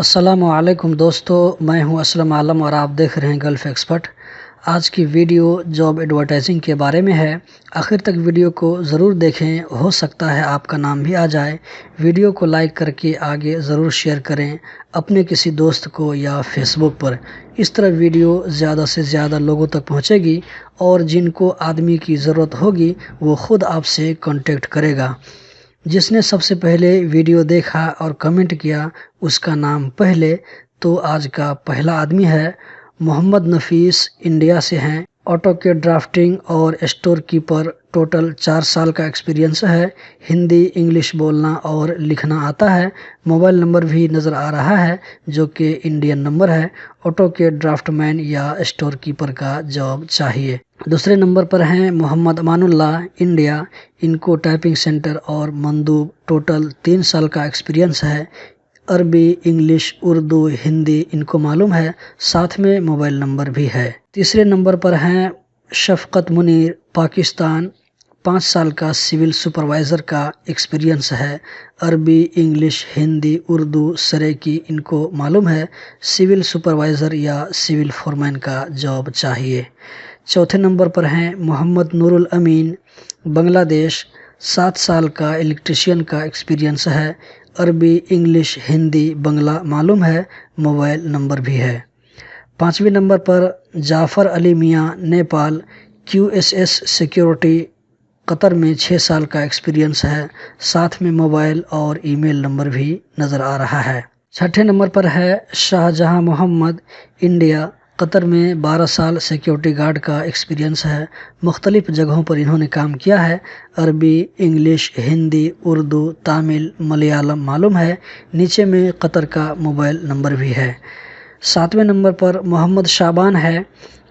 السلام علیکم دوستو، میں ہوں اسلم عالم اور آپ دیکھ رہے ہیں گلف ایکسپرٹ۔ آج کی ویڈیو جاب ایڈورٹائزنگ کے بارے میں ہے۔ آخر تک ویڈیو کو ضرور دیکھیں، ہو سکتا ہے آپ کا نام بھی آ جائے۔ ویڈیو کو لائک کر کے آگے ضرور شیئر کریں اپنے کسی دوست کو یا فیس بک پر۔ اس طرح ویڈیو زیادہ سے زیادہ لوگوں تک پہنچے گی اور جن کو آدمی کی ضرورت ہوگی وہ خود آپ سے کانٹیکٹ کرے گا۔ جس نے سب سے پہلے ویڈیو دیکھا اور کمنٹ کیا اس کا نام پہلے، تو آج کا پہلا آدمی ہے محمد نفیس، انڈیا سے ہیں۔ آٹو کے ڈرافٹنگ اور اسٹور کیپر، ٹوٹل 4 سال کا ایکسپیرینس ہے۔ ہندی انگلش بولنا اور لکھنا آتا ہے۔ موبائل نمبر بھی نظر آ رہا ہے جو کہ انڈین نمبر ہے۔ آٹو کے ڈرافٹ مین یا اسٹور کیپر کا جاب چاہیے۔ دوسرے نمبر پر ہیں محمد امان اللہ، انڈیا۔ ان کو ٹائپنگ سینٹر اور مندوب، ٹوٹل 3 سال کا ایکسپیرینس ہے۔ عربی، انگلش، اردو، ہندی ان کو معلوم ہے، ساتھ میں موبائل نمبر بھی ہے۔ تیسرے نمبر پر ہیں شفقت منیر، پاکستان۔ 5 سال کا سول سپروائزر کا ایکسپیرینس ہے۔ عربی، انگلش، ہندی، اردو، سریکی ان کو معلوم ہے۔ سول سپروائزر یا سول فورمین کا جاب چاہیے۔ چوتھے نمبر پر ہیں محمد نور الامین، بنگلہ دیش۔ 7 سال کا الیکٹریشین کا ایکسپیرینس ہے۔ عربی، انگلش، ہندی، بنگلہ معلوم ہے، موبائل نمبر بھی ہے۔ 5ویں نمبر پر جعفر علی میاں، نیپال۔ QSS سیکیورٹی، قطر میں 6 سال کا ایکسپیرینس ہے، ساتھ میں موبائل اور ای میل نمبر بھی نظر آ رہا ہے۔ 6ٹھے نمبر پر ہے شاہجہاں محمد، انڈیا۔ قطر میں 12 سال سیکیورٹی گارڈ کا ایکسپیرینس ہے۔ مختلف جگہوں پر انہوں نے کام کیا ہے۔ عربی، انگلش، ہندی، اردو، تامل، ملیالم معلوم ہے۔ نیچے میں قطر کا موبائل نمبر بھی ہے۔ 7ویں نمبر پر محمد شعبان ہے،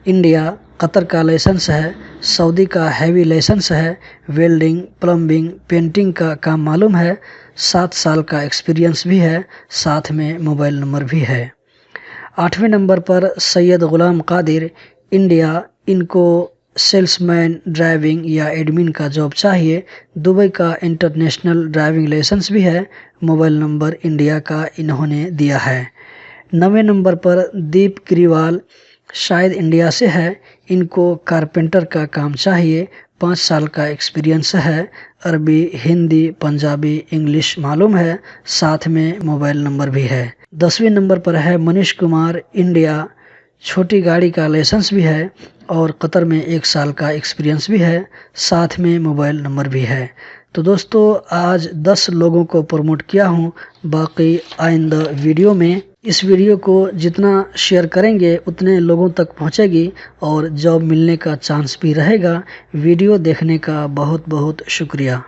انڈیا۔ قطر کا لائسنس ہے، سعودی کا ہیوی لائسنس ہے۔ ویلڈنگ، پلمبنگ، پینٹنگ کا کام معلوم ہے۔ 7 سال کا ایکسپیرینس بھی ہے، ساتھ میں موبائل نمبر بھی ہے۔ 8ویں نمبر پر سید غلام قادر، انڈیا۔ ان کو سیلس مین، ڈرائیونگ یا ایڈمن کا جاب چاہیے۔ دبئی کا انٹرنیشنل ڈرائیونگ لائسنس بھی ہے۔ موبائل نمبر انڈیا کا انہوں نے دیا ہے۔ 9ویں نمبر پر دیپ گریوال، شاید انڈیا سے ہے۔ ان کو کارپینٹر کا کام چاہیے۔ 5 سال کا ایکسپیرینس ہے۔ عربی، ہندی، پنجابی، انگلش معلوم ہے، ساتھ میں موبائل نمبر بھی ہے۔ 10ویں نمبر پر ہے منیش کمار، انڈیا۔ چھوٹی گاڑی کا لائسنس بھی ہے اور قطر میں 1 سال کا ایکسپیرینس بھی ہے، ساتھ میں موبائل نمبر بھی ہے۔ تو دوستو آج 10 لوگوں کو پروموٹ کیا ہوں، باقی آئندہ ویڈیو میں اس ویڈیو کو جتنا شیئر کریں گے اتنے لوگوں تک پہنچے گی اور جاب ملنے کا چانس بھی رہے گا۔ ویڈیو دیکھنے کا بہت بہت شکریہ۔